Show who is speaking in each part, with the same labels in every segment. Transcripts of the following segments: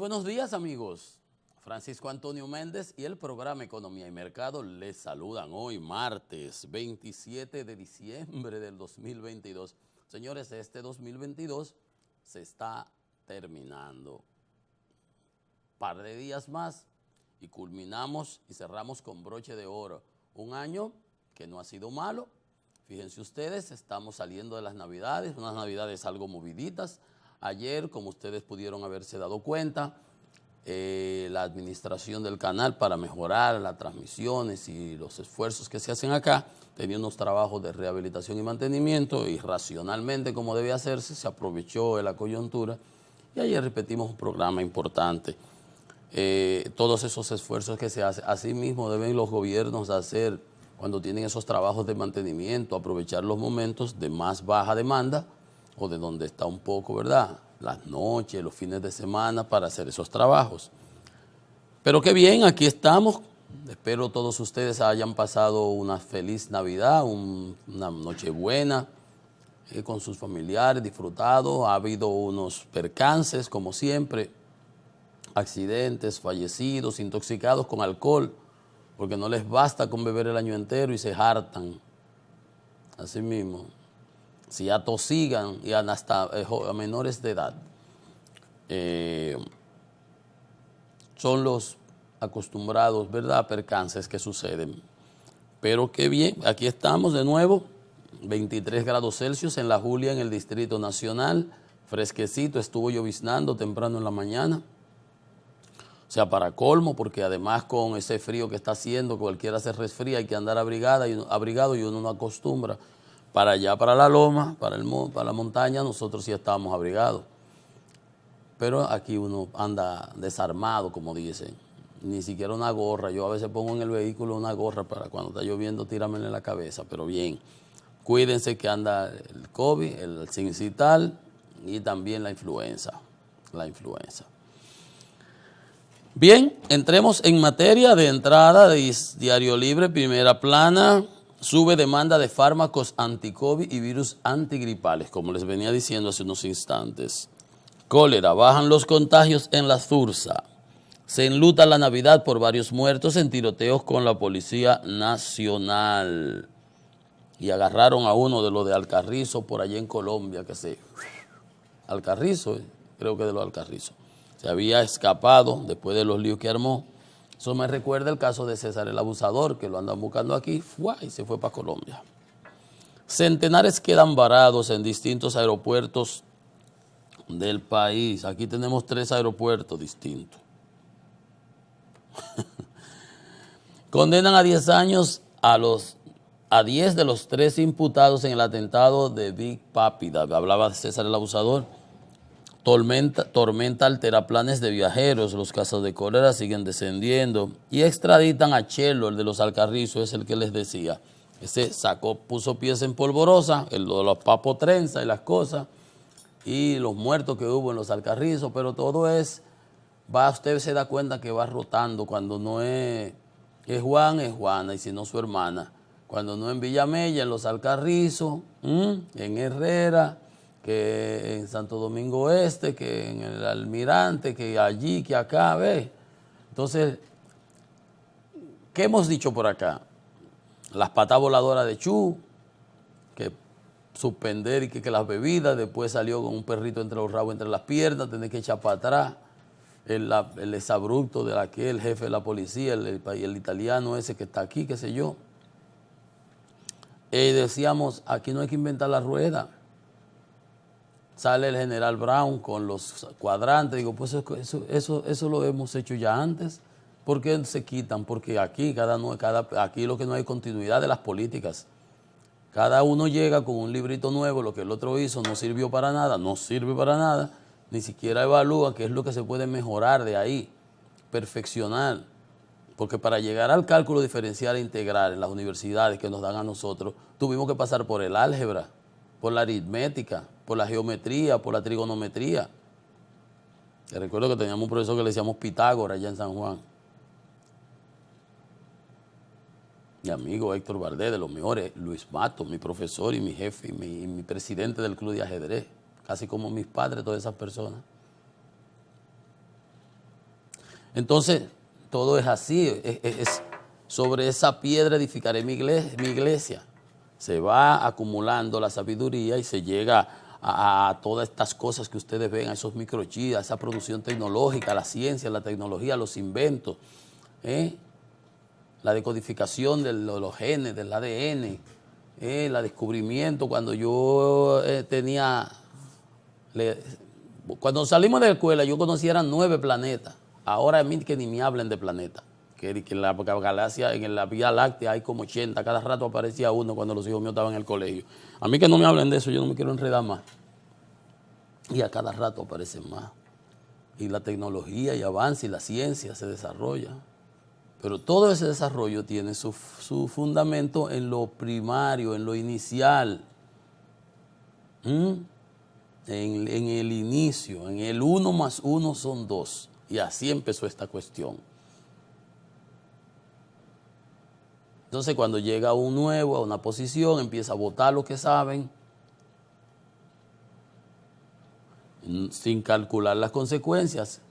Speaker 1: buenos días, amigos. Francisco Antonio Méndez y el programa Economía y Mercado les saludan hoy, martes 27 de diciembre del 2022. Señores, este 2022 se está terminando. Par de días más y culminamos y cerramos con broche de oro. Un año que no ha sido malo. Fíjense ustedes, estamos saliendo de las Navidades, unas Navidades algo moviditas. Ayer, como ustedes pudieron haberse dado cuenta, la administración del canal para mejorar las transmisiones y los esfuerzos que se hacen acá, tenía unos trabajos de rehabilitación y mantenimiento y racionalmente, como debe hacerse, se aprovechó de la coyuntura y ayer repetimos un programa importante. Todos esos esfuerzos que se hacen, así mismo deben los gobiernos hacer cuando tienen esos trabajos de mantenimiento, aprovechar los momentos de más baja demanda o de donde está un poco, ¿verdad?, las noches, los fines de semana para hacer esos trabajos. Pero qué bien, aquí estamos. Espero todos ustedes hayan pasado una feliz Navidad, una Nochebuena con sus familiares, disfrutado. Ha habido unos percances, como siempre, accidentes, fallecidos, intoxicados con alcohol, porque no les basta con beber el año entero y se hartan. Así mismo. Si atosigan y hasta a menores de edad. Son los acostumbrados, ¿verdad?, percances que suceden. Pero qué bien, aquí estamos de nuevo, 23 grados Celsius en La Julia, en el Distrito Nacional, fresquecito, estuvo lloviznando temprano en la mañana. O sea, para colmo, porque además con ese frío que está haciendo, cualquiera se resfría, hay que andar abrigado y uno no acostumbra. Para allá, para la loma, para la montaña, nosotros sí estábamos abrigados. Pero aquí uno anda desarmado, como dicen. Ni siquiera una gorra. Yo a veces pongo en el vehículo una gorra para cuando está lloviendo, tírame en la cabeza. Pero bien, cuídense que anda el COVID, el sincital y también la influenza. Bien, entremos en materia de entrada de Diario Libre, primera plana. Sube demanda de fármacos anti-COVID y virus antigripales, como les venía diciendo hace unos instantes. Cólera, bajan los contagios en la Sursa. Se enluta la Navidad por varios muertos en tiroteos con la Policía Nacional. Y agarraron a uno de los de Alcarrizo por allá en Colombia, Alcarrizo, creo que de los Alcarrizo. Se había escapado después de los líos que armó. Eso me recuerda el caso de César el Abusador, que lo andan buscando aquí, y se fue para Colombia. Centenares quedan varados en distintos aeropuertos del país. Aquí tenemos 3 aeropuertos distintos. Condenan a 10 años a 10 de los 13 imputados en el atentado de Big Papi. Hablaba de César el Abusador. Tormenta altera planes de viajeros, los casos de cólera siguen descendiendo y extraditan a Chelo, el de los Alcarrizos, es el que les decía. Ese puso pies en polvorosa, el de los papos trenza y las cosas, y los muertos que hubo en los Alcarrizos, pero todo usted se da cuenta que va rotando, cuando no es Juan, es Juana, y si no su hermana. Cuando no en Villamella, en los Alcarrizos, en Herrera, que en Santo Domingo Este, que en el Almirante, que allí, que acá, ¿ves? Entonces, ¿qué hemos dicho por acá? Las patas voladoras de Chu, que suspender y que las bebidas, después salió con un perrito entre los rabos, entre las piernas, tener que echar para atrás, el exabrupto de aquel jefe de la policía, el italiano ese que está aquí, qué sé yo. Decíamos, aquí no hay que inventar la rueda. Sale el general Brown con los cuadrantes. Digo, pues eso lo hemos hecho ya antes. ¿Por qué se quitan? Porque aquí, aquí lo que no hay continuidad de las políticas. Cada uno llega con un librito nuevo, lo que el otro hizo no sirvió para nada, no sirve para nada. Ni siquiera evalúa qué es lo que se puede mejorar de ahí, perfeccionar. Porque para llegar al cálculo diferencial e integral en las universidades que nos dan a nosotros, tuvimos que pasar por el álgebra, por la aritmética, por la geometría, por la trigonometría. Te recuerdo que teníamos un profesor que le decíamos Pitágoras allá en San Juan. Mi amigo Héctor Valdés, de los mejores, Luis Mato, mi profesor y mi jefe, y mi presidente del club de ajedrez, casi como mis padres, todas esas personas. Entonces, todo es así, es sobre esa piedra edificaré mi iglesia. Se va acumulando la sabiduría y se llega a todas estas cosas que ustedes ven, a esos microchips, a esa producción tecnológica, a la ciencia, la tecnología, los inventos, la decodificación de los genes, del ADN, el descubrimiento. Cuando yo cuando salimos de la escuela, yo conocía eran 9 planetas. Ahora a mí que ni me hablen de planetas. Que en la galaxia, en la Vía Láctea hay como 80. Cada rato aparecía uno cuando los hijos míos estaban en el colegio. A mí que no me hablen de eso, yo no me quiero enredar más. Y a cada rato aparecen más. Y la tecnología y avanza y la ciencia se desarrolla. Pero todo ese desarrollo tiene su fundamento en lo primario, en lo inicial. En el inicio, en el 1 más 1 son 2. Y así empezó esta cuestión. Entonces, cuando llega un nuevo a una posición, empieza a votar lo que saben, sin calcular las consecuencias.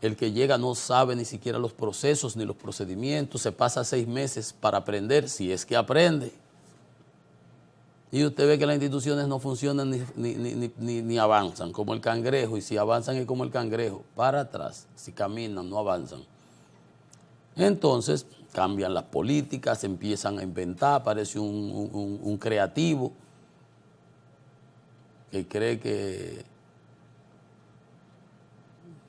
Speaker 1: El que llega no sabe ni siquiera los procesos ni los procedimientos, se pasa 6 meses para aprender, si es que aprende. Y usted ve que las instituciones no funcionan ni avanzan, como el cangrejo, y si avanzan es como el cangrejo, para atrás, si caminan no avanzan. Entonces cambian las políticas, empiezan a inventar, aparece un creativo que cree que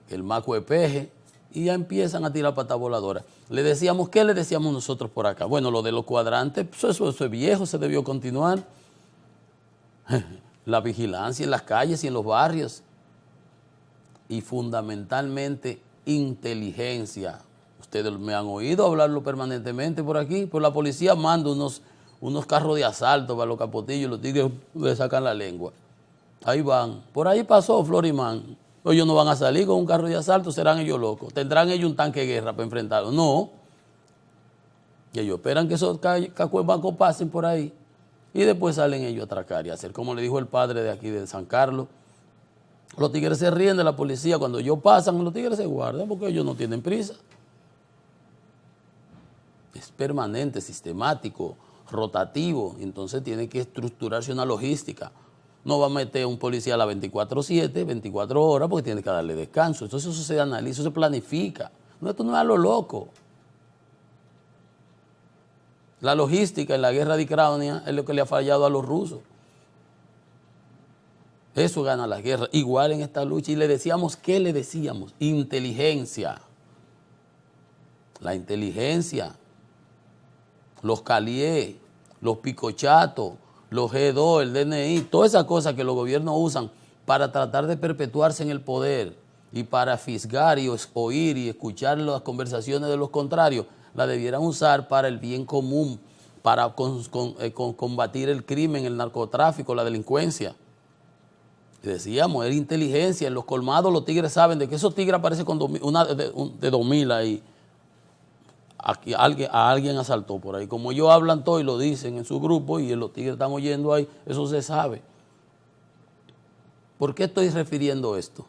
Speaker 1: el maco es peje, y ya empiezan a tirar patas voladoras. ¿Qué le decíamos nosotros por acá? Bueno, lo de los cuadrantes, eso es viejo, se debió continuar. La vigilancia en las calles y en los barrios. Y fundamentalmente inteligencia. Ustedes me han oído hablarlo permanentemente por aquí. Pues la policía manda unos carros de asalto para los capotillos, los tigres le sacan la lengua. Ahí van. Por ahí pasó Florimán. Ellos no van a salir con un carro de asalto, serán ellos locos. ¿Tendrán ellos un tanque de guerra para enfrentarlo? No. Y ellos esperan que esos cacuembacos pasen por ahí. Y después salen ellos a atracar y a hacer como le dijo el padre de aquí de San Carlos. Los tigres se ríen de la policía. Cuando ellos pasan, los tigres se guardan porque ellos no tienen prisa. Es permanente, sistemático, rotativo. Entonces tiene que estructurarse una logística. No va a meter un policía a las 24/7, 24 horas, porque tiene que darle descanso. Entonces eso se analiza, eso se planifica. No, esto no es a lo loco. La logística en la guerra de Ucrania es lo que le ha fallado a los rusos. Eso gana la guerra. Igual en esta lucha. Y le decíamos, ¿qué le decíamos? Inteligencia. La inteligencia. Los Calié, los picochatos, los G2, el DNI, todas esas cosas que los gobiernos usan para tratar de perpetuarse en el poder y para fisgar y oír y escuchar las conversaciones de los contrarios, la debieran usar para el bien común, para combatir el crimen, el narcotráfico, la delincuencia. Y decíamos, era inteligencia. En los colmados los tigres saben de que esos tigres aparecen con de 2000 ahí. Aquí a alguien asaltó por ahí. Como ellos hablan todo y lo dicen en su grupo y los tigres están oyendo ahí, eso se sabe. ¿Por qué estoy refiriendo esto?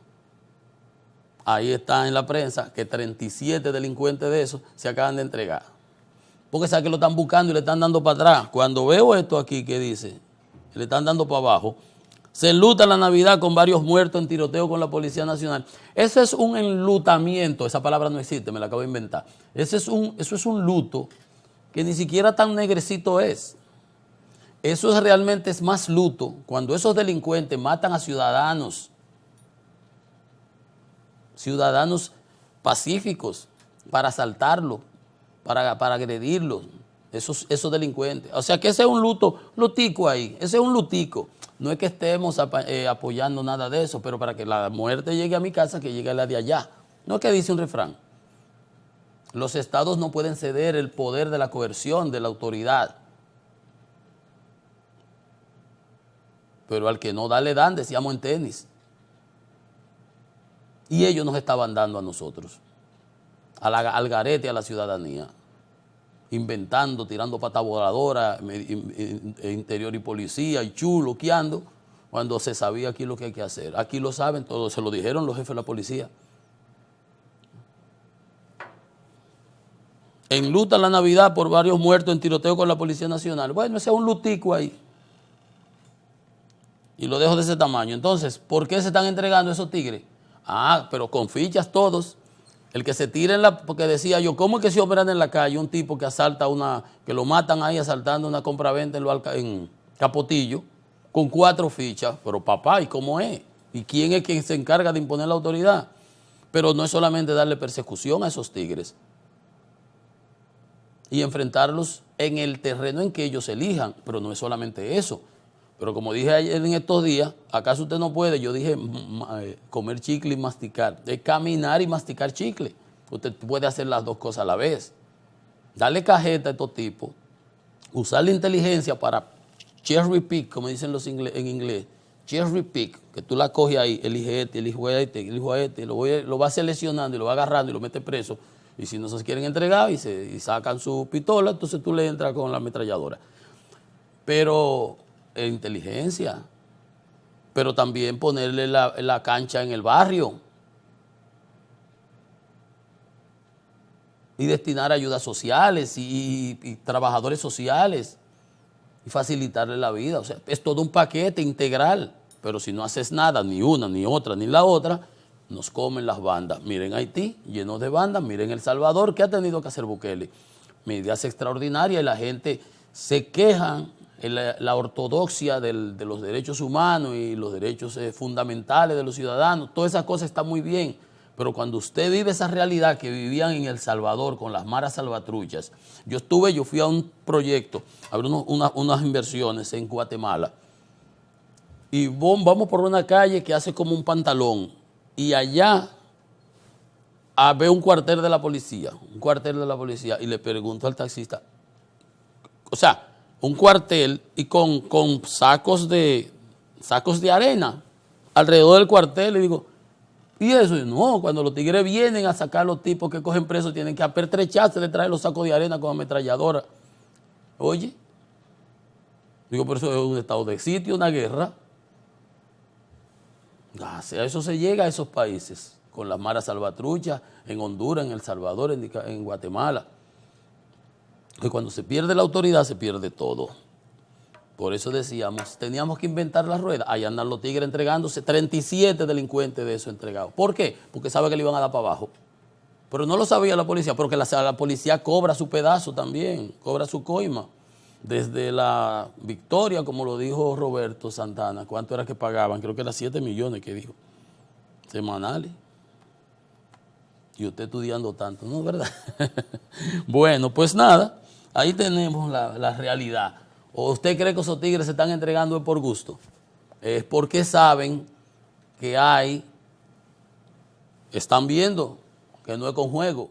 Speaker 1: Ahí está en la prensa que 37 delincuentes de esos se acaban de entregar. Porque saben que lo están buscando y le están dando para atrás. Cuando veo esto aquí que dice, le están dando para abajo, se enluta la Navidad con varios muertos en tiroteo con la Policía Nacional. Eso es un enlutamiento, esa palabra no existe, me la acabo de inventar. Eso es un luto que ni siquiera tan negrecito es. Eso realmente es más luto cuando esos delincuentes matan a ciudadanos pacíficos, para asaltarlos, para agredirlos, esos delincuentes. O sea que ese es un lutico ahí, ese es un lutico. No es que estemos apoyando nada de eso, pero para que la muerte llegue a mi casa, que llegue a la de allá. No es que dice un refrán. Los estados no pueden ceder el poder de la coerción, de la autoridad. Pero al que no da le dan, decíamos en tenis. Y ellos nos estaban dando a nosotros, al garete, a la ciudadanía, inventando, tirando patas voladoras, interior y policía, y chuloqueando, cuando se sabía aquí lo que hay que hacer. Aquí lo saben todos, se lo dijeron los jefes de la policía. enlutan la Navidad por varios muertos en tiroteo con la Policía Nacional. Bueno, ese es un lutico ahí. Y lo dejo de ese tamaño. Entonces, ¿por qué se están entregando esos tigres? Ah, pero con fichas todos. El que se tira en la... Porque decía yo, ¿cómo es que se operan en la calle un tipo que asalta que lo matan ahí asaltando una compraventa en Capotillo, con 4 fichas? Pero papá, ¿y cómo es? ¿Y quién es quien se encarga de imponer la autoridad? Pero no es solamente darle persecución a esos tigres y enfrentarlos en el terreno en que ellos elijan, pero no es solamente eso. Pero como dije ayer en estos días, ¿acaso usted no puede? Yo dije comer chicle y masticar. Es caminar y masticar chicle. Usted puede hacer las dos cosas a la vez. Darle cajeta a estos tipos, usar la inteligencia para cherry pick, como dicen en inglés, cherry pick, que tú la coges ahí, elige este, elige este, lo vas seleccionando y lo vas agarrando y lo metes preso. Y si no se quieren entregar y sacan su pistola, entonces tú le entras con la ametralladora. Pero inteligencia, pero también ponerle la cancha en el barrio y destinar ayudas sociales y trabajadores sociales y facilitarle la vida. O sea, es todo un paquete integral, pero si no haces nada, ni una, ni otra, ni la otra, nos comen las bandas. Miren Haití, lleno de bandas, miren El Salvador, ¿qué ha tenido que hacer Bukele? Medidas extraordinarias y la gente se quejan. La ortodoxia de los derechos humanos y los derechos fundamentales de los ciudadanos, todas esas cosas están muy bien, pero cuando usted vive esa realidad que vivían en El Salvador con las maras salvatruchas, yo fui a un proyecto, a ver unas inversiones en Guatemala, y vamos por una calle que hace como un pantalón, y allá veo un cuartel de la policía, y le pregunto al taxista, o sea, un cuartel y con sacos de arena alrededor del cuartel. Le digo, ¿y eso? Y no, cuando los tigres vienen a sacar los tipos que cogen presos, tienen que apertrecharse, le traen los sacos de arena con ametralladora. Oye, digo, pero eso es un estado de sitio, una guerra. A eso se llega a esos países, con las maras salvatruchas, en Honduras, en El Salvador, en Guatemala. Que cuando se pierde la autoridad, se pierde todo. Por eso decíamos, teníamos que inventar la rueda. Ahí andan los tigres entregándose, 37 delincuentes de eso entregados. ¿Por qué? Porque sabe que le iban a dar para abajo. Pero no lo sabía la policía, porque la policía cobra su pedazo también, cobra su coima. Desde la victoria, como lo dijo Roberto Santana, ¿cuánto era que pagaban? Creo que era 7 millones que dijo, semanales. Y usted estudiando tanto, ¿no es verdad? Bueno, pues nada. Ahí tenemos la realidad. ¿O usted cree que esos tigres se están entregando por gusto? Es porque saben que están viendo que no es con juego.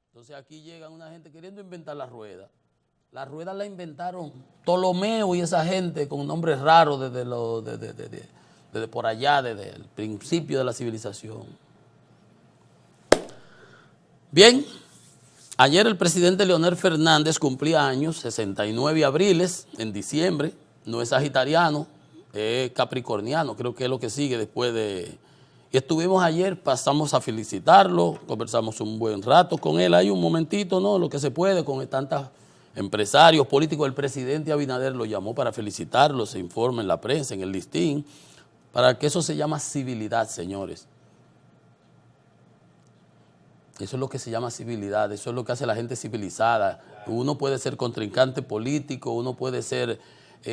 Speaker 1: Entonces aquí llega una gente queriendo inventar la rueda. La rueda la inventaron Ptolomeo y esa gente con nombres raros desde por allá, desde el principio de la civilización. Bien. Ayer el presidente Leonel Fernández cumplía años, 69 abriles, en diciembre. No es sagitariano, es capricorniano, creo que es lo que sigue después de... Y estuvimos ayer, pasamos a felicitarlo, conversamos un buen rato con él, hay un momentito, ¿no? Lo que se puede con tantos empresarios, políticos. El presidente Abinader lo llamó para felicitarlo, se informa en la prensa, en el listín, para que eso se llama civilidad, señores. Eso es lo que se llama civilidad, eso es lo que hace la gente civilizada. Uno puede ser contrincante político, uno puede ser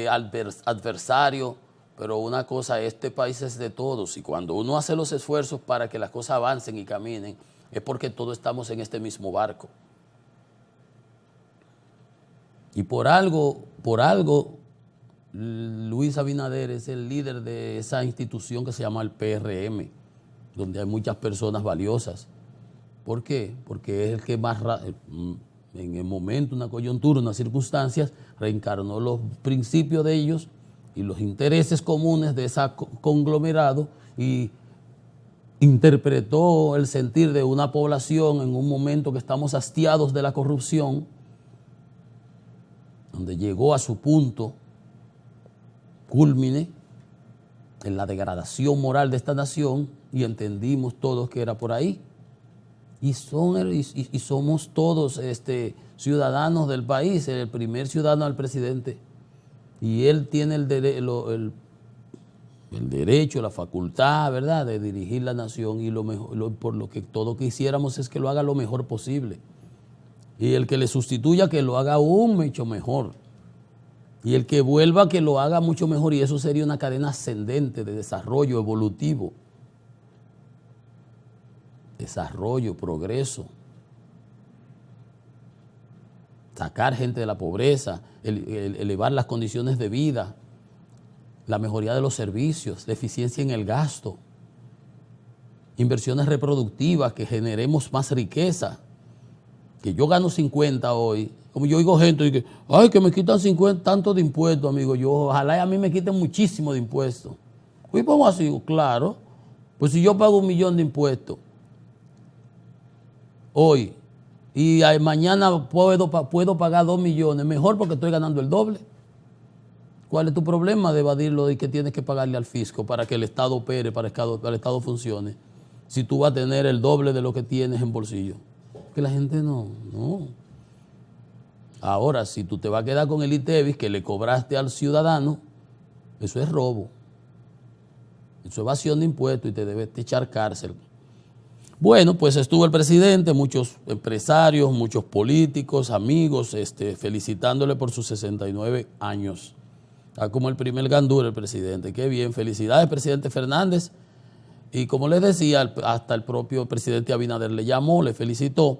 Speaker 1: adversario, pero una cosa, este país es de todos y cuando uno hace los esfuerzos para que las cosas avancen y caminen, es porque todos estamos en este mismo barco. Y por algo, Luis Abinader es el líder de esa institución que se llama el PRM, donde hay muchas personas valiosas. ¿Por qué? Porque es el que más, en el momento, una coyuntura, unas circunstancias, reencarnó los principios de ellos y los intereses comunes de ese conglomerado y interpretó el sentir de una población en un momento que estamos hastiados de la corrupción, donde llegó a su punto cúlmine en la degradación moral de esta nación y entendimos todos que era por ahí. y somos todos ciudadanos del país, el primer ciudadano al presidente, y él tiene el derecho, la facultad, ¿verdad?, de dirigir la nación, y por lo que todo quisiéramos es que lo haga lo mejor posible, y el que le sustituya que lo haga aún mucho mejor, y el que vuelva que lo haga mucho mejor, y eso sería una cadena ascendente de desarrollo evolutivo, desarrollo, progreso, sacar gente de la pobreza, elevar las condiciones de vida, la mejoría de los servicios, la eficiencia en el gasto, inversiones reproductivas, que generemos más riqueza. Que yo gano 50 hoy, como yo oigo gente que, ay, que me quitan 50 tanto de impuestos, amigo, yo ojalá a mí me quiten muchísimo de impuestos. ¿Y cómo así? Claro, pues si yo pago 1.000.000 de impuestos hoy y mañana puedo pagar 2 millones, mejor porque estoy ganando el doble. ¿Cuál es tu problema de evadirlo y que tienes que pagarle al fisco para que el Estado opere, para que el Estado funcione, si tú vas a tener el doble de lo que tienes en bolsillo? Que la gente no. Ahora, si tú te vas a quedar con el ITEVIS que le cobraste al ciudadano, eso es robo. Eso es evasión de impuestos y te debes echar cárcel. Bueno, pues estuvo el presidente, muchos empresarios, muchos políticos, amigos, felicitándole por sus 69 años. Está como el primer gandul el presidente. Qué bien, felicidades, presidente Fernández. Y como les decía, hasta el propio presidente Abinader le llamó, le felicitó,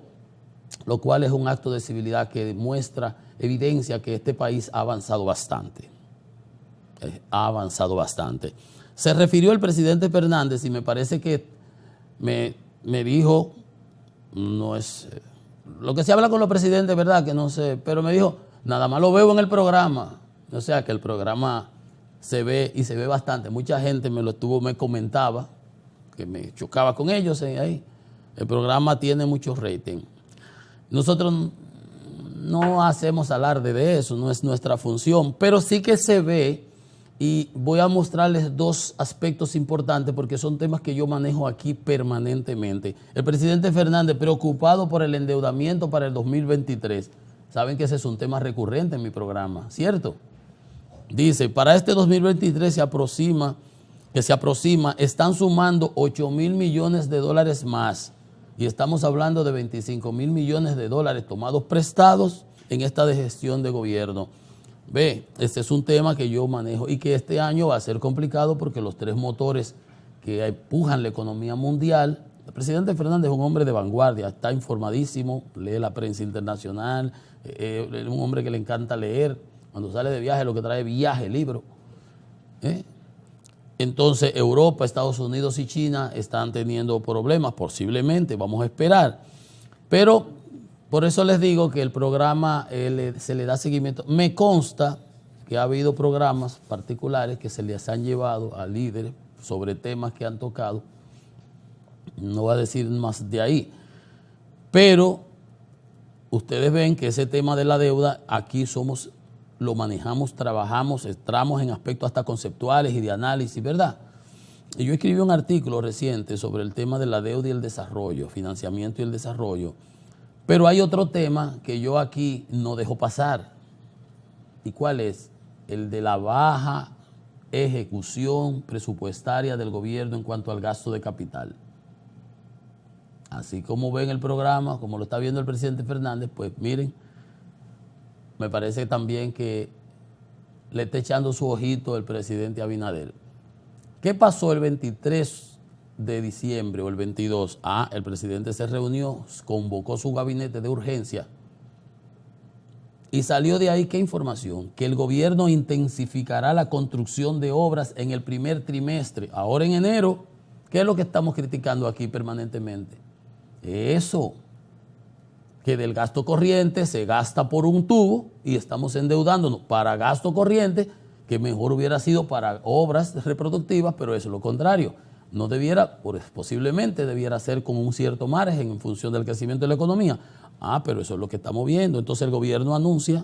Speaker 1: lo cual es un acto de civilidad que muestra, evidencia que este país ha avanzado bastante. Ha avanzado bastante. Se refirió el presidente Fernández y me parece que me dijo, no es lo que se habla con los presidentes, ¿verdad? Que no sé, pero me dijo, nada más lo veo en el programa. O sea que el programa se ve y se ve bastante. Mucha gente me comentaba que me chocaba con ellos ahí. El programa tiene mucho rating. Nosotros no hacemos alarde de eso, no es nuestra función, pero sí que se ve, y voy a mostrarles dos aspectos importantes porque son temas que yo manejo aquí permanentemente. El presidente Fernández preocupado por el endeudamiento para el 2023. Saben que ese es un tema recurrente en mi programa, ¿cierto? Dice, para este 2023 se aproxima, están sumando 8.000 millones de dólares más. Y estamos hablando de 25.000 millones de dólares tomados prestados en esta de gestión de gobierno. Este es un tema que yo manejo y que este año va a ser complicado porque los tres motores que empujan la economía mundial, el presidente Fernández es un hombre de vanguardia, está informadísimo, lee la prensa internacional, es un hombre que le encanta leer. Cuando sale de viaje, lo que trae viaje, libro. Entonces, Europa, Estados Unidos y China están teniendo problemas, posiblemente, vamos a esperar. Pero, por eso les digo que el programa se le da seguimiento. Me consta que ha habido programas particulares que se les han llevado a líderes sobre temas que han tocado. No voy a decir más de ahí. Pero, ustedes ven que ese tema de la deuda, aquí lo manejamos, trabajamos, entramos en aspectos hasta conceptuales y de análisis, ¿verdad? Y yo escribí un artículo reciente sobre el tema de la deuda y el desarrollo, financiamiento y el desarrollo, pero hay otro tema que yo aquí no dejo pasar. ¿Y cuál es? El de la baja ejecución presupuestaria del gobierno en cuanto al gasto de capital. Así como ven el programa, como lo está viendo el presidente Fernández, pues miren, me parece también que le está echando su ojito el presidente Abinader. ¿Qué pasó el 23 de diciembre o el 22? El presidente se reunió, convocó su gabinete de urgencia y salió de ahí, ¿qué información? Que el gobierno intensificará la construcción de obras en el primer trimestre. Ahora en enero, ¿qué es lo que estamos criticando aquí permanentemente? Eso, que del gasto corriente se gasta por un tubo y estamos endeudándonos para gasto corriente, que mejor hubiera sido para obras reproductivas, pero eso es lo contrario. No debiera, posiblemente debiera ser con un cierto margen en función del crecimiento de la economía. Pero eso es lo que estamos viendo. Entonces el gobierno anuncia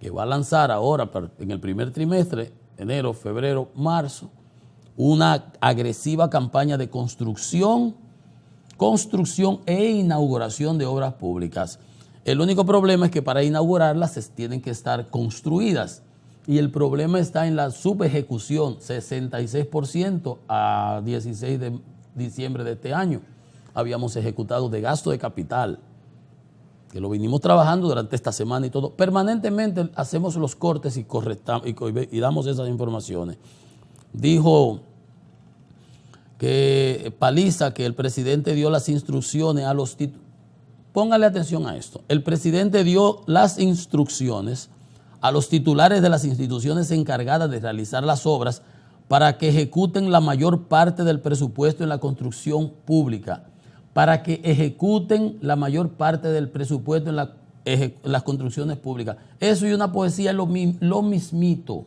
Speaker 1: que va a lanzar ahora en el primer trimestre, enero, febrero, marzo, una agresiva campaña de construcción construcción e inauguración de obras públicas. El único problema es que para inaugurarlas tienen que estar construidas. Y el problema está en la subejecución, 66% a 16 de diciembre de este año. Habíamos ejecutado de gasto de capital, que lo vinimos trabajando durante esta semana y todo. Permanentemente hacemos los cortes y damos esas informaciones. Dijo que Paliza, que el presidente dio las instrucciones a los titulares. Póngale atención a esto. El presidente dio las instrucciones a los titulares de las instituciones encargadas de realizar las obras para que ejecuten la mayor parte del presupuesto en la construcción pública, para que ejecuten la mayor parte del presupuesto en las construcciones públicas. Eso y una poesía es lo mismito.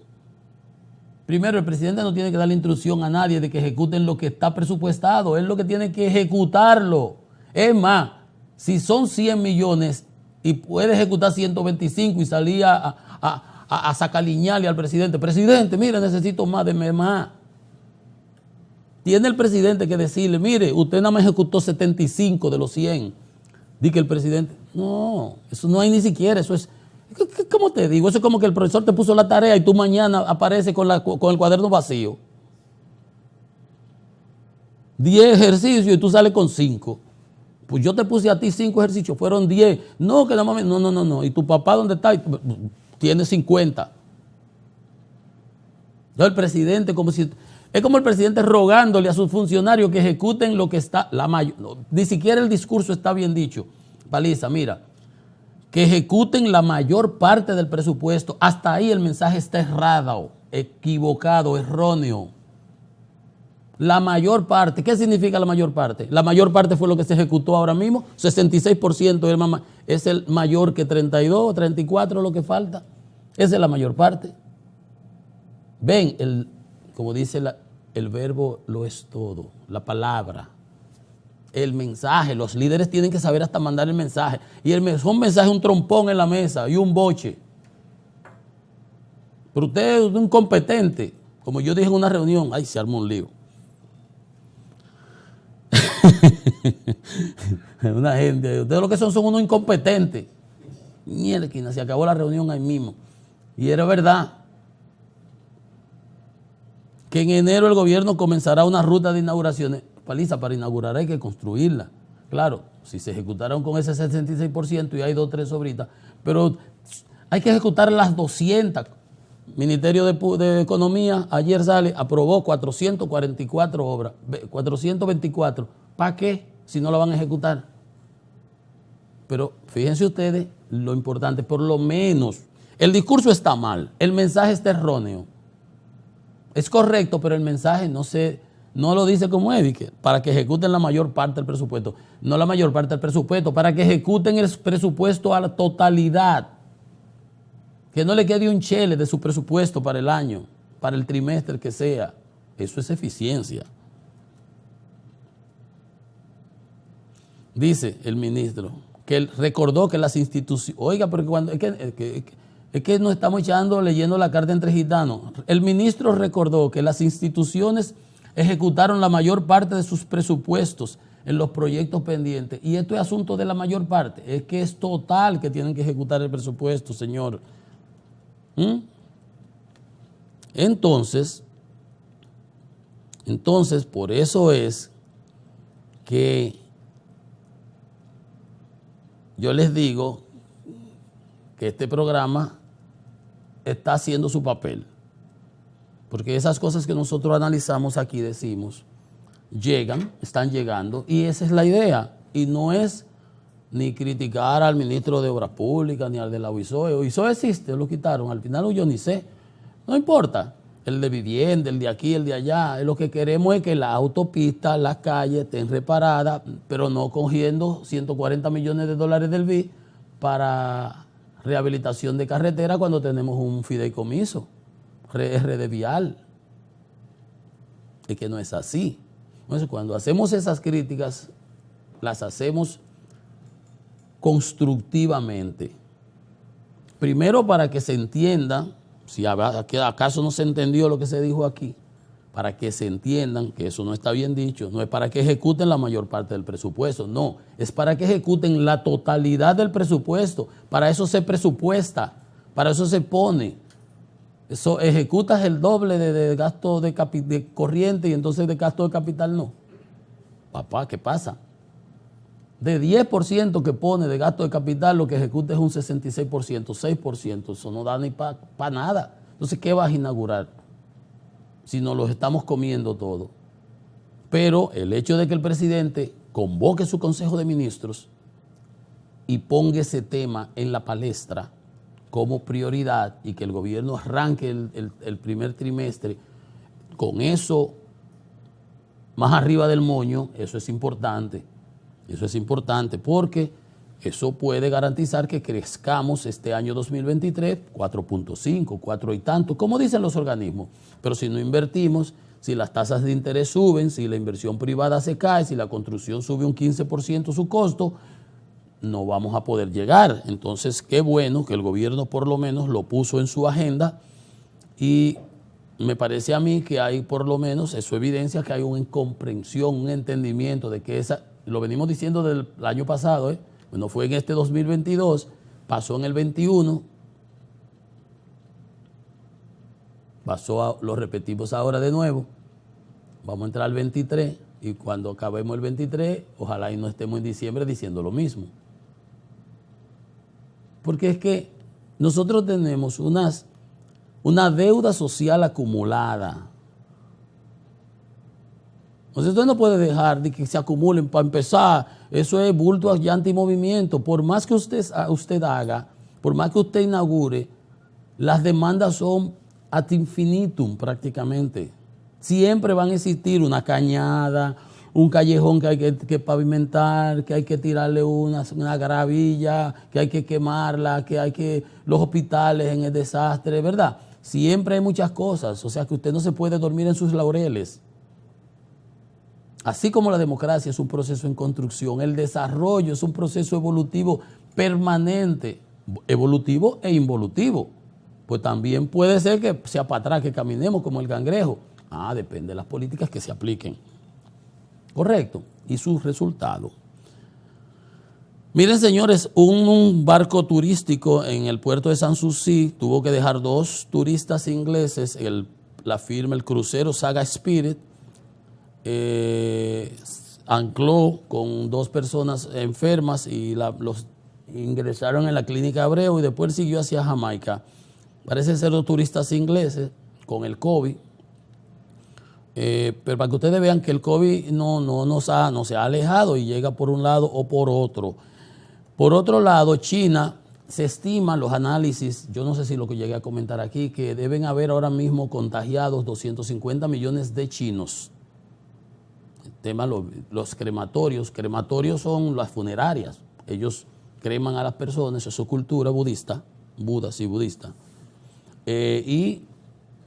Speaker 1: Primero, el presidente no tiene que darle instrucción a nadie de que ejecuten lo que está presupuestado, él lo que tiene que ejecutarlo. Es más, si son 100 millones y puede ejecutar 125 y salir a sacaliñarle al presidente, presidente, mire, necesito más, deme más. Tiene el presidente que decirle, mire, usted nada más ejecutó 75 de los 100. Dice el presidente, no, eso no hay ni siquiera, eso es, ¿cómo te digo? Eso es como que el profesor te puso la tarea y tú mañana apareces con el cuaderno vacío. 10 ejercicios y tú sales con 5. Pues yo te puse a ti 5 ejercicios, fueron 10. No, que no. ¿Y tu papá dónde está? Tiene 50. Yo el presidente, es como el presidente rogándole a sus funcionarios que ejecuten lo que está, ni siquiera el discurso está bien dicho. Paliza, mira, que ejecuten la mayor parte del presupuesto. Hasta ahí el mensaje está errado, equivocado, erróneo. La mayor parte, ¿qué significa la mayor parte? La mayor parte fue lo que se ejecutó ahora mismo, 66% es el mayor que 32, 34 lo que falta. Esa es la mayor parte. Ven, como dice el verbo lo es todo, la palabra, el mensaje. Los líderes tienen que saber hasta mandar el mensaje. Y el mejor mensaje es un trompón en la mesa y un boche. Pero usted es un incompetente. Como yo dije en una reunión, ay, se armó un lío. Una gente, ustedes lo que son unos incompetentes. Mierda, se acabó la reunión ahí mismo. Y era verdad que en enero el gobierno comenzará una ruta de inauguraciones. Paliza, para inaugurar hay que construirla. Claro, si se ejecutaron con ese 66% y hay 2 o 3 sobritas, pero hay que ejecutar las 200. Ministerio de Economía ayer aprobó 444 obras, 424. ¿Para qué? Si no la van a ejecutar. Pero fíjense ustedes lo importante, por lo menos, el discurso está mal, el mensaje está erróneo. Es correcto, pero el mensaje no lo dice como es, para que ejecuten la mayor parte del presupuesto. No la mayor parte del presupuesto, para que ejecuten el presupuesto a la totalidad. Que no le quede un chele de su presupuesto para el año, para el trimestre que sea. Eso es eficiencia. Dice el ministro que él recordó que las instituciones... Oiga, porque es que nos estamos leyendo la carta entre gitanos. El ministro recordó que las instituciones ejecutaron la mayor parte de sus presupuestos en los proyectos pendientes. Y esto es asunto de la mayor parte. Es que es total que tienen que ejecutar el presupuesto, señor. Entonces, por eso es que yo les digo que este programa está haciendo su papel. Porque esas cosas que nosotros analizamos aquí, decimos, están llegando, y esa es la idea. Y no es ni criticar al ministro de Obras Públicas, ni al de la UISOE. UISOE existe, lo quitaron, al final yo ni sé. No importa, el de vivienda, el de aquí, el de allá. Lo que queremos es que las autopistas, las calles estén reparadas, pero no cogiendo 140 millones de dólares del BID para rehabilitación de carretera cuando tenemos un fideicomiso, RD Vial. Es que no es así. Entonces, cuando hacemos esas críticas, las hacemos constructivamente. Primero, para que se entienda, si acaso no se entendió lo que se dijo aquí, para que se entiendan que eso no está bien dicho, no es para que ejecuten la mayor parte del presupuesto, no, es para que ejecuten la totalidad del presupuesto. Para eso se presupuesta, para eso se pone. Eso, ejecutas el doble de gasto de corriente y entonces de gasto de capital no. Papá, ¿qué pasa? De 10% que pone de gasto de capital, lo que ejecuta es un 66%, 6%. Eso no da ni para nada. Entonces, ¿qué vas a inaugurar si nos los estamos comiendo todo? Pero el hecho de que el presidente convoque su Consejo de Ministros y ponga ese tema en la palestra como prioridad y que el gobierno arranque el primer trimestre con eso más arriba del moño, eso es importante. Eso es importante porque eso puede garantizar que crezcamos este año 2023 4.5, 4 y tanto, como dicen los organismos. Pero si no invertimos, si las tasas de interés suben, si la inversión privada se cae, si la construcción sube un 15% su costo, no vamos a poder llegar. Entonces, qué bueno que el gobierno por lo menos lo puso en su agenda y me parece a mí que hay por lo menos, eso evidencia que hay una comprensión, un entendimiento de que esa, lo venimos diciendo del año pasado, bueno, fue en este 2022, pasó en el 21, lo repetimos ahora de nuevo, vamos a entrar al 23 y cuando acabemos el 23, ojalá y no estemos en diciembre diciendo lo mismo. Porque es que nosotros tenemos una deuda social acumulada. Entonces usted no puede dejar de que se acumulen. Para empezar, eso es bulto y antimovimiento. Por más que usted haga, por más que usted inaugure, las demandas son ad infinitum prácticamente. Siempre van a existir una cañada, un callejón que hay que pavimentar, que hay que tirarle una gravilla, que hay que quemarla, los hospitales en el desastre, ¿verdad? Siempre hay muchas cosas, o sea que usted no se puede dormir en sus laureles. Así como la democracia es un proceso en construcción, el desarrollo es un proceso evolutivo permanente, evolutivo e involutivo. Pues también puede ser que sea para atrás, que caminemos como el cangrejo. Depende de las políticas que se apliquen. Correcto. Y sus resultados. Miren, señores, un barco turístico en el puerto de Sanssouci tuvo que dejar 2 turistas ingleses, la firma, el crucero Saga Spirit, ancló con 2 personas enfermas y los ingresaron en la clínica Abreu y después siguió hacia Jamaica. Parece ser 2 turistas ingleses con el COVID. Pero para que ustedes vean que el COVID no se ha alejado y llega por un lado o por otro. Por otro lado, China, se estima los análisis, yo no sé si lo que llegué a comentar aquí, que deben haber ahora mismo contagiados 250 millones de chinos. El tema, los crematorios son las funerarias. Ellos creman a las personas, es su cultura budista, budista. Y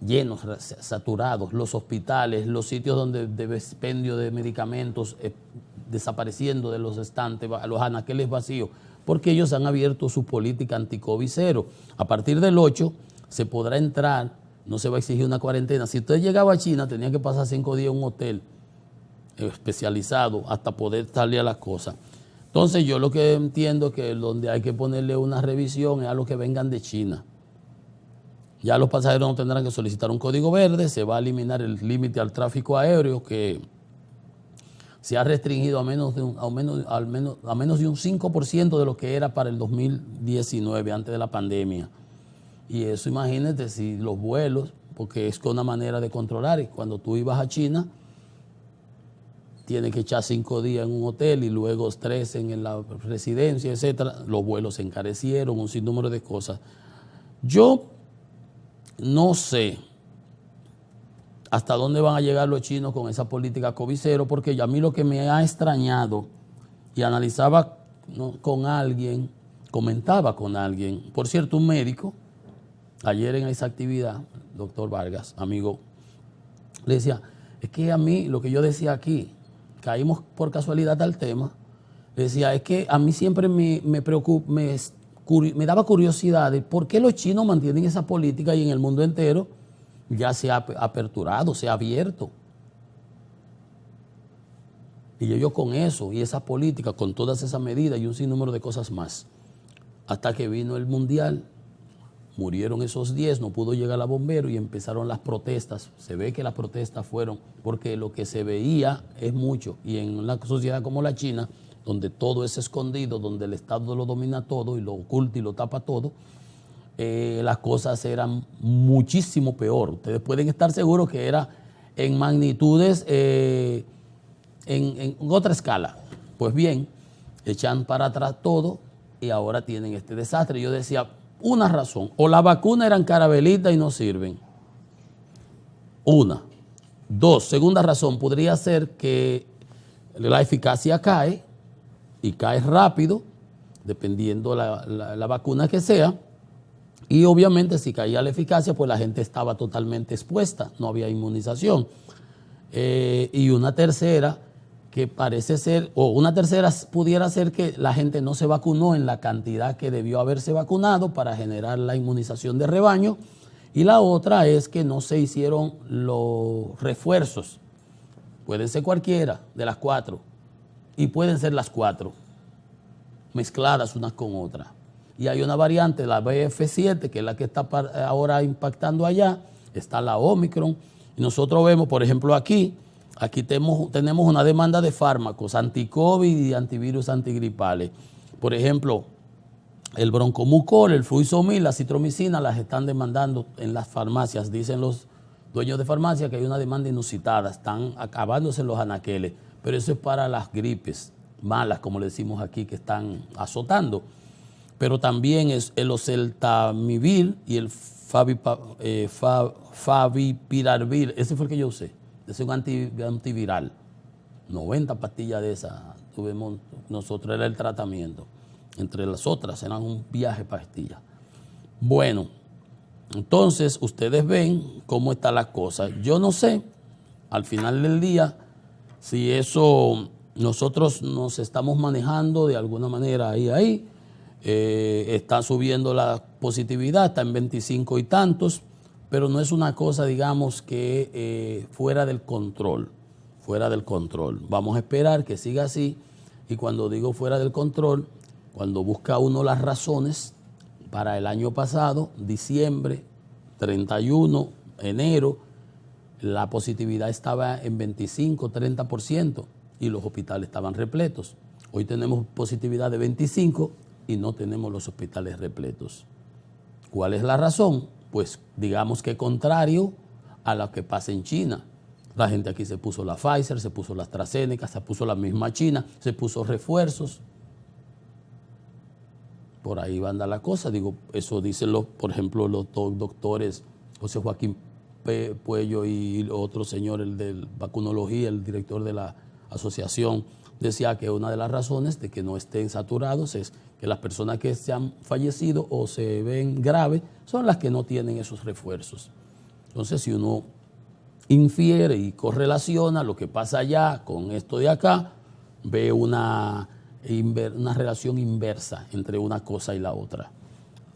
Speaker 1: llenos, saturados, los hospitales, los sitios donde de expendio de medicamentos desapareciendo de los estantes, los anaqueles vacíos, porque ellos han abierto su política anti-COVID cero. A partir del 8 se podrá entrar, no se va a exigir una cuarentena. Si usted llegaba a China, tenía que pasar 5 días en un hotel especializado hasta poder salir a las cosas. Entonces yo lo que entiendo es que donde hay que ponerle una revisión es a los que vengan de China. Ya los pasajeros no tendrán que solicitar un código verde, se va a eliminar el límite al tráfico aéreo que se ha restringido a menos de un 5% de lo que era para el 2019, antes de la pandemia. Y eso, imagínate, si los vuelos, porque es una manera de controlar, y cuando tú ibas a China, tienes que echar 5 días en un hotel y luego 3 en la residencia, etcétera. Los vuelos se encarecieron, un sinnúmero de cosas. Yo no sé hasta dónde van a llegar los chinos con esa política COVID cero, porque a mí lo que me ha extrañado, y analizaba con alguien, comentaba con alguien, por cierto, un médico, ayer en esa actividad, doctor Vargas, amigo, le decía, es que a mí, lo que yo decía aquí, caímos por casualidad al tema, le decía, es que a mí siempre me preocupa, me daba curiosidad de por qué los chinos mantienen esa política y en el mundo entero ya se ha aperturado, se ha abierto. Y ellos con eso y esa política, con todas esas medidas y un sinnúmero de cosas más, hasta que vino el Mundial, murieron esos 10, no pudo llegar a bombero y empezaron las protestas. Se ve que las protestas fueron porque lo que se veía es mucho. Y en una sociedad como la China, donde todo es escondido, donde el Estado lo domina todo y lo oculta y lo tapa todo, las cosas eran muchísimo peor. Ustedes pueden estar seguros que era en magnitudes, en otra escala. Pues bien, echan para atrás todo y ahora tienen este desastre. Yo decía, una razón, o la vacuna eran carabelitas y no sirven. Una. Dos, segunda razón, podría ser que la eficacia cae y cae rápido, dependiendo la vacuna que sea. Y obviamente si caía la eficacia, pues la gente estaba totalmente expuesta, no había inmunización. Y una tercera, que parece ser, o una tercera pudiera ser que la gente no se vacunó en la cantidad que debió haberse vacunado para generar la inmunización de rebaño. Y la otra es que no se hicieron los refuerzos. Pueden ser cualquiera de las cuatro. Y pueden ser las cuatro, mezcladas unas con otras. Y hay una variante, la BF7, que es la que está ahora impactando allá. Está la Omicron. Y nosotros vemos, por ejemplo, aquí tenemos una demanda de fármacos anti-COVID y antivirus antigripales. Por ejemplo, el broncomucol, el fluizomil, la citromicina las están demandando en las farmacias. Dicen los dueños de farmacia que hay una demanda inusitada, están acabándose los anaqueles. Pero eso es para las gripes malas, como le decimos aquí, que están azotando. Pero también es el oseltamivir y el favipiravir. Ese fue el que yo usé. Es un antiviral. 90 pastillas de esas tuvimos nosotros, era el tratamiento. Entre las otras eran un viaje de pastillas. Bueno, entonces ustedes ven cómo está la cosa. Yo no sé, al final del día, si eso nosotros nos estamos manejando de alguna manera ahí. Está subiendo la positividad, está en 25 y tantos. Pero no es una cosa, digamos, que fuera del control, Vamos a esperar que siga así y cuando digo fuera del control, cuando busca uno las razones, para el año pasado, diciembre, 31, enero, la positividad estaba en 25, 30% y los hospitales estaban repletos. Hoy tenemos positividad de 25 y no tenemos los hospitales repletos. ¿Cuál es la razón? Pues digamos que contrario a lo que pasa en China. La gente aquí se puso la Pfizer, se puso la AstraZeneca, se puso la misma China, se puso refuerzos. Por ahí va a andar la cosa. Digo, eso dicen, por ejemplo, los doctores José Joaquín Puello y otro señor, el de vacunología, el director de la asociación, decía que una de las razones de que no estén saturados es que las personas que se han fallecido o se ven graves son las que no tienen esos refuerzos. Entonces, si uno infiere y correlaciona lo que pasa allá con esto de acá, ve una relación inversa entre una cosa y la otra.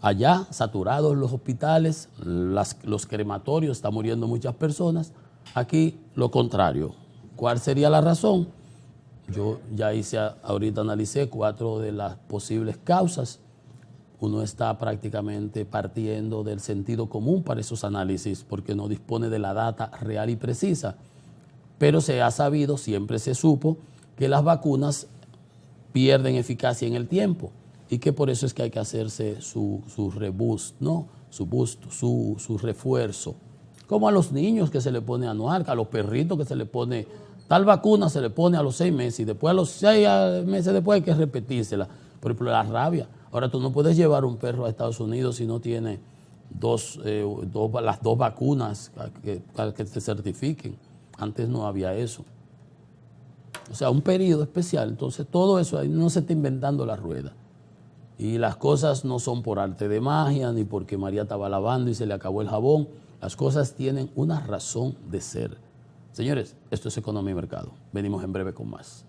Speaker 1: Allá, saturados los hospitales, los crematorios, están muriendo muchas personas. Aquí, lo contrario. ¿Cuál sería la razón? Yo ya ahorita analicé 4 de las posibles causas. Uno está prácticamente partiendo del sentido común para esos análisis porque no dispone de la data real y precisa. Pero se ha sabido, siempre se supo, que las vacunas pierden eficacia en el tiempo y que por eso es que hay que hacerse su reboost, ¿no? Su refuerzo. Como a los niños que se le pone anual, a los perritos que se le pone... Tal vacuna se le pone a los 6 meses y después a los 6 meses después hay que repetírsela. Por ejemplo, la rabia. Ahora tú no puedes llevar un perro a Estados Unidos si no tiene las dos vacunas que te certifiquen. Antes no había eso. O sea, un periodo especial. Entonces todo eso, ahí no se está inventando la rueda. Y las cosas no son por arte de magia ni porque María estaba lavando y se le acabó el jabón. Las cosas tienen una razón de ser. Señores, esto es Economía y Mercado. Venimos en breve con más.